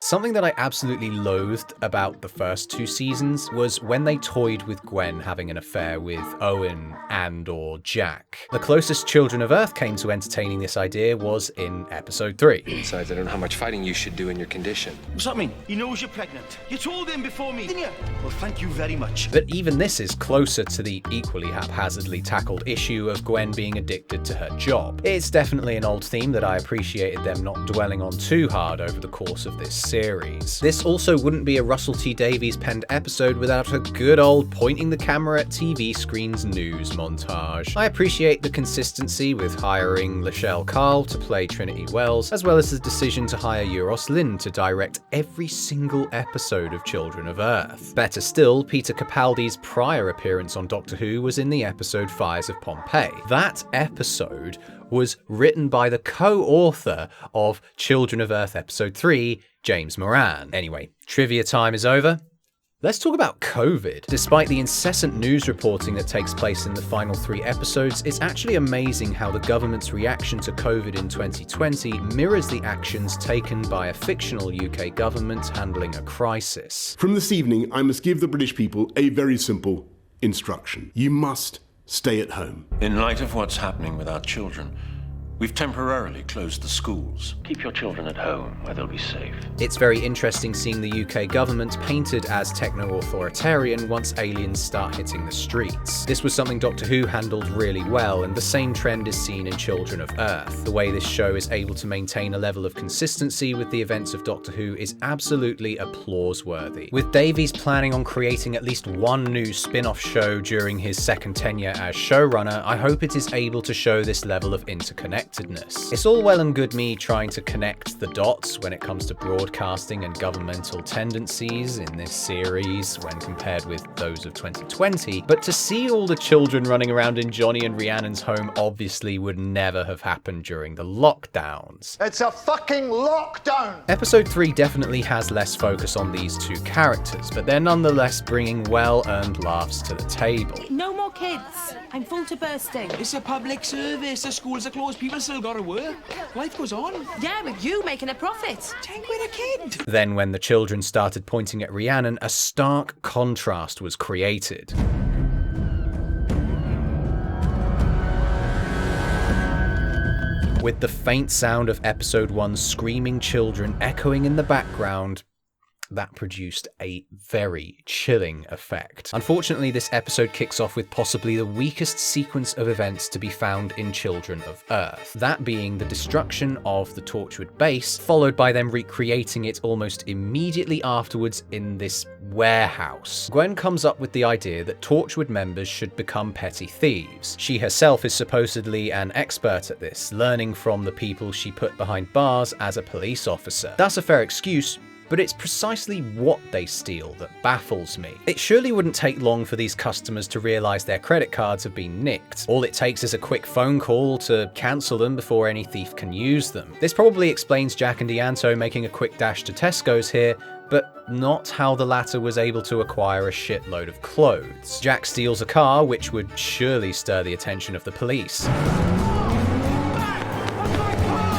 Something that I absolutely loathed about the first 2 seasons was when they toyed with Gwen having an affair with Owen and/or Jack. The closest Children of Earth came to entertaining this idea was in episode 3. Besides, I don't know how much fighting you should do in your condition. What's that mean? He knows you're pregnant. You told him before me, didn't you? Well, thank you very much. But even this is closer to the equally haphazardly tackled issue of Gwen being addicted to her job. It's definitely an old theme that I appreciated them not dwelling on too hard over the course of this series. This also wouldn't be a Russell T Davies penned episode without a good old pointing the camera at TV screens news montage. I appreciate the consistency with hiring Lachelle Carl to play Trinity Wells, as well as the decision to hire Euros Lyn to direct every single episode of Children of Earth. Better still, Peter Capaldi's prior appearance on Doctor Who was in the episode Fires of Pompeii. That episode was written by the co-author of Children of Earth Episode 3, James Moran. Anyway, trivia time is over. Let's talk about COVID. Despite the incessant news reporting that takes place in the final 3 episodes, it's actually amazing how the government's reaction to COVID in 2020 mirrors the actions taken by a fictional UK government handling a crisis. From this evening, I must give the British people a very simple instruction. You must stay at home. In light of what's happening with our children, we've temporarily closed the schools. Keep your children at home where they'll be safe. It's very interesting seeing the UK government painted as techno-authoritarian once aliens start hitting the streets. This was something Doctor Who handled really well, and the same trend is seen in Children of Earth. The way this show is able to maintain a level of consistency with the events of Doctor Who is absolutely applause-worthy. With Davies planning on creating at least one new spin-off show during his second tenure as showrunner, I hope it is able to show this level of interconnectedness. It's all well and good me trying to connect the dots when it comes to broadcasting and governmental tendencies in this series when compared with those of 2020, but to see all the children running around in Johnny and Rhiannon's home obviously would never have happened during the lockdowns. It's a fucking lockdown! Episode 3 definitely has less focus on these 2 characters, but they're nonetheless bringing well-earned laughs to the table. No more kids. I'm full to bursting. It's a public service. The schools are closed. People still gotta work. Life goes on. Yeah, with you making a profit. Take with a kid. Then when the children started pointing at Rhiannon, a stark contrast was created. With the faint sound of episode 1's screaming children echoing in the background, that produced a very chilling effect. Unfortunately, this episode kicks off with possibly the weakest sequence of events to be found in Children of Earth. That being the destruction of the Torchwood base, followed by them recreating it almost immediately afterwards in this warehouse. Gwen comes up with the idea that Torchwood members should become petty thieves. She herself is supposedly an expert at this, learning from the people she put behind bars as a police officer. That's a fair excuse, but it's precisely what they steal that baffles me. It surely wouldn't take long for these customers to realise their credit cards have been nicked. All it takes is a quick phone call to cancel them before any thief can use them. This probably explains Jack and Deanto making a quick dash to Tesco's here, but not how the latter was able to acquire a shitload of clothes. Jack steals a car, which would surely stir the attention of the police.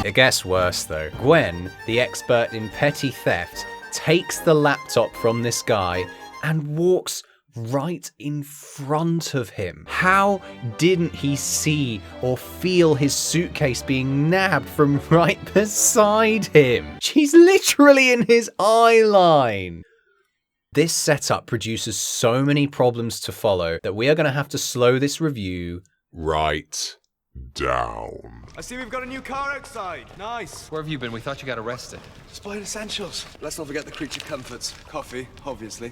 It gets worse though. Gwen, the expert in petty theft, takes the laptop from this guy and walks right in front of him. How didn't he see or feel his suitcase being nabbed from right beside him? She's literally in his eye line. This setup produces so many problems to follow that we are going to have to slow this review right down. I see we've got a new car outside. Nice. Where have you been? We thought you got arrested. Just buying essentials. Let's not forget the creature comforts. Coffee, obviously.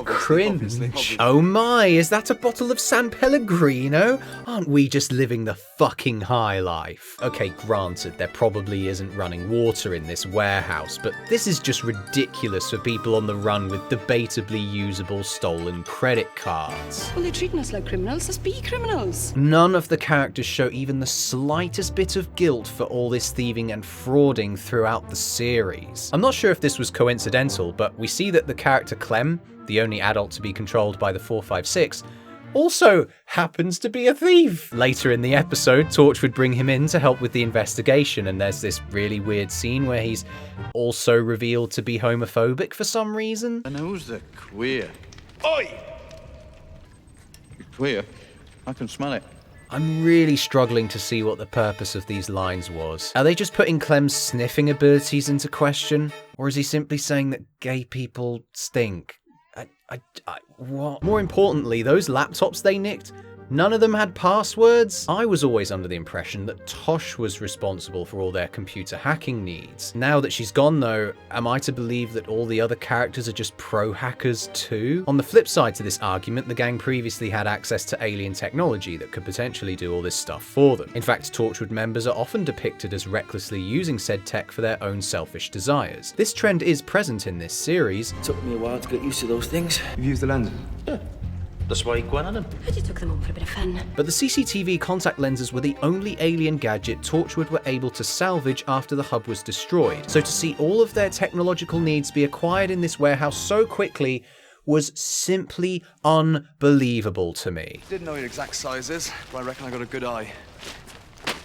Cringe. Oh my, is that a bottle of San Pellegrino? Aren't we just living the fucking high life? Okay, granted, there probably isn't running water in this warehouse, but this is just ridiculous for people on the run with debatably usable stolen credit cards. Well, they're treating us like criminals. Let's be criminals. None of the characters show even the slightest bit of guilt for all this thieving and frauding throughout the series. I'm not sure if this was coincidental, but we see that the character Clem, the only adult to be controlled by the 456, also happens to be a thief. Later in the episode, Torch would bring him in to help with the investigation, and there's this really weird scene where he's also revealed to be homophobic for some reason. And who's the queer? Oi! You're queer? I can smell it. I'm really struggling to see what the purpose of these lines was. Are they just putting Clem's sniffing abilities into question? Or is he simply saying that gay people stink? What? More importantly, those laptops they nicked, none of them had passwords? I was always under the impression that Tosh was responsible for all their computer hacking needs. Now that she's gone though, am I to believe that all the other characters are just pro hackers too? On the flip side to this argument, the gang previously had access to alien technology that could potentially do all this stuff for them. In fact, Torchwood members are often depicted as recklessly using said tech for their own selfish desires. This trend is present in this series. It took me a while to get used to those things. You've used the lenses? Yeah. That's why you went on them. I just took them on for a bit of fun. But the CCTV contact lenses were the only alien gadget Torchwood were able to salvage after the hub was destroyed. So to see all of their technological needs be acquired in this warehouse so quickly was simply unbelievable to me. Didn't know your exact sizes, but I reckon I got a good eye.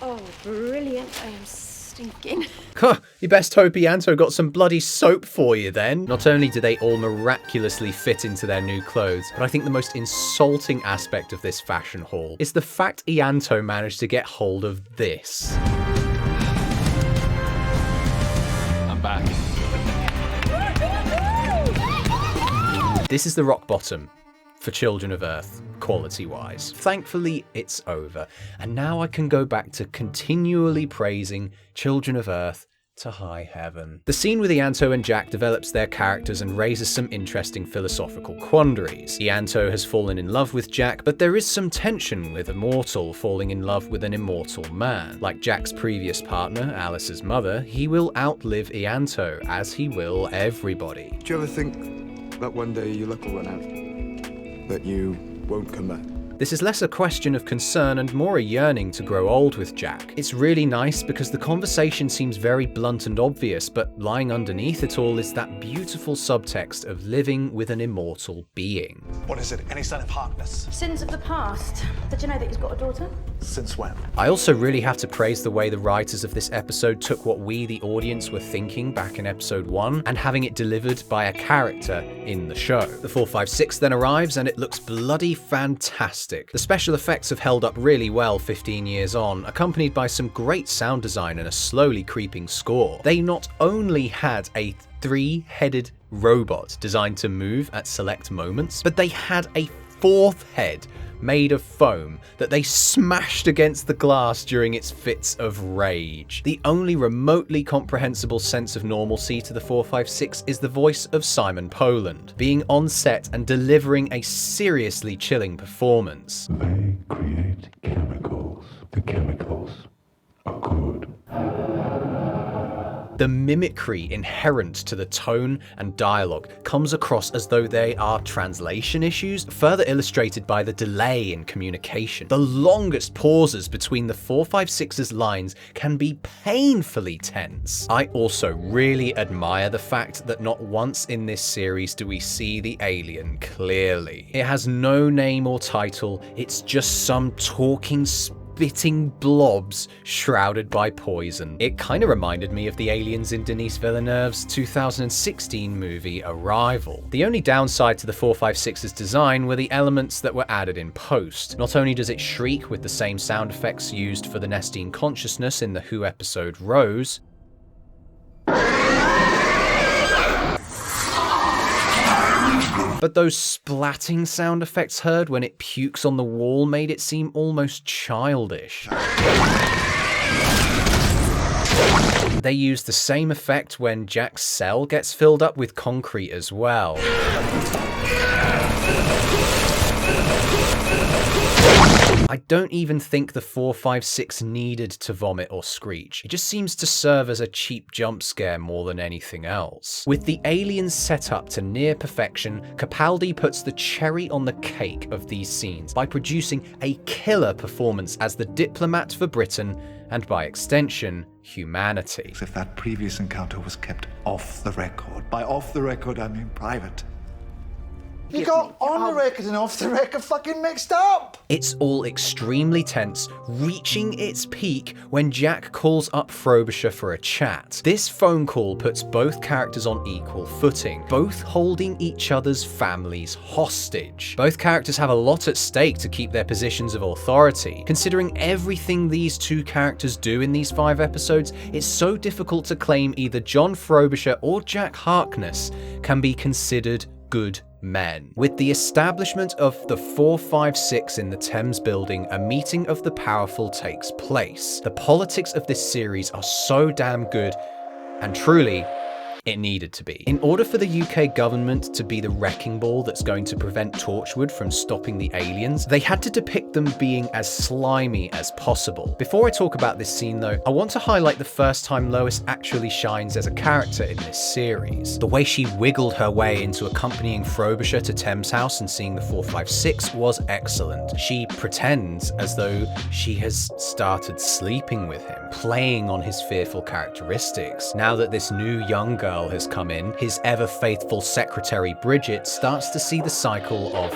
Oh, brilliant. I am stinking. You best hope Ianto got some bloody soap for you then. Not only do they all miraculously fit into their new clothes, but I think the most insulting aspect of this fashion haul is the fact Ianto managed to get hold of this. I'm back. This is the rock bottom for Children of Earth, quality-wise. Thankfully, it's over, and now I can go back to continually praising Children of Earth to high heaven. The scene with Ianto and Jack develops their characters and raises some interesting philosophical quandaries. Ianto has fallen in love with Jack, but there is some tension with a mortal falling in love with an immortal man. Like Jack's previous partner, Alice's mother, he will outlive Ianto, as he will everybody. Do you ever think that one day your luck will run out? That you won't come back? This is less a question of concern and more a yearning to grow old with Jack. It's really nice because the conversation seems very blunt and obvious, but lying underneath it all is that beautiful subtext of living with an immortal being. What is it? Any sign of Harkness? Sins of the past. Did you know that he's got a daughter? Since when? I also really have to praise the way the writers of this episode took what we, the audience, were thinking back in episode 1 and having it delivered by a character in the show. The 456 then arrives and it looks bloody fantastic. The special effects have held up really well 15 years on, accompanied by some great sound design and a slowly creeping score. They not only had a 3-headed robot designed to move at select moments, but they had a 4th head made of foam that they smashed against the glass during its fits of rage. The only remotely comprehensible sense of normalcy to the 456 is the voice of Simon Poland, being on set and delivering a seriously chilling performance. They create chemicals. The chemicals are good. The mimicry inherent to the tone and dialogue comes across as though they are translation issues, further illustrated by the delay in communication. The longest pauses between the 456's lines can be painfully tense. I also really admire the fact that not once in this series do we see the alien clearly. It has no name or title, it's just some talking spitting blobs shrouded by poison. It kind of reminded me of the aliens in Denis Villeneuve's 2016 movie Arrival. The only downside to the 456's design were the elements that were added in post. Not only does it shriek with the same sound effects used for the Nestine consciousness in the Who episode Rose, but those splatting sound effects heard when it pukes on the wall made it seem almost childish. They used the same effect when Jack's cell gets filled up with concrete as well. I don't even think the 456 needed to vomit or screech. It just seems to serve as a cheap jump scare more than anything else. With the aliens set up to near perfection, Capaldi puts the cherry on the cake of these scenes by producing a killer performance as the diplomat for Britain and by extension, humanity. If that previous encounter was kept off the record. By off the record, I mean private. You got on the record and off the record fucking mixed up! It's all extremely tense, reaching its peak when Jack calls up Frobisher for a chat. This phone call puts both characters on equal footing, both holding each other's families hostage. Both characters have a lot at stake to keep their positions of authority. Considering everything these two characters do in these 5 episodes, it's so difficult to claim either John Frobisher or Jack Harkness can be considered good men. With the establishment of the 456 in the Thames building, a meeting of the powerful takes place. The politics of this series are so damn good, and truly, it needed to be. In order for the UK government to be the wrecking ball that's going to prevent Torchwood from stopping the aliens, they had to depict them being as slimy as possible. Before I talk about this scene though, I want to highlight the first time Lois actually shines as a character in this series. The way she wiggled her way into accompanying Frobisher to Thames House and seeing the 456 was excellent. She pretends as though she has started sleeping with him, playing on his fearful characteristics. Now that this new young girl has come in, his ever-faithful secretary Bridget starts to see the cycle of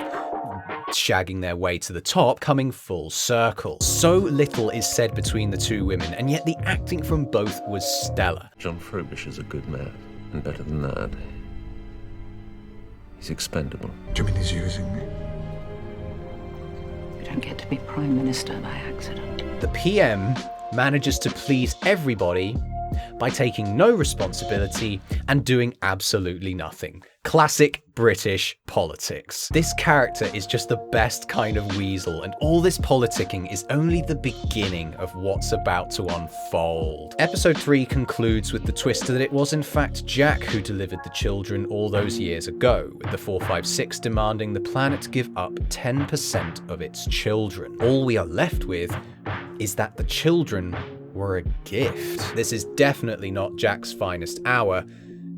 shagging their way to the top coming full circle. So little is said between the two women, and yet the acting from both was stellar. John Frobisher's a good man, and better than that, he's expendable. Do you mean he's using me? You don't get to be Prime Minister by accident. The PM manages to please everybody by taking no responsibility and doing absolutely nothing. Classic British politics. This character is just the best kind of weasel, and all this politicking is only the beginning of what's about to unfold. Episode 3 concludes with the twist that it was in fact Jack who delivered the children all those years ago, with the 456 demanding the planet give up 10% of its children. All we are left with is that the children were a gift. This is definitely not Jack's finest hour,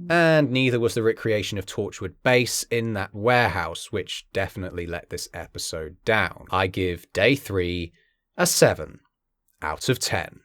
and neither was the recreation of Torchwood Base in that warehouse, which definitely let this episode down. I give day 3 a 7 out of 10.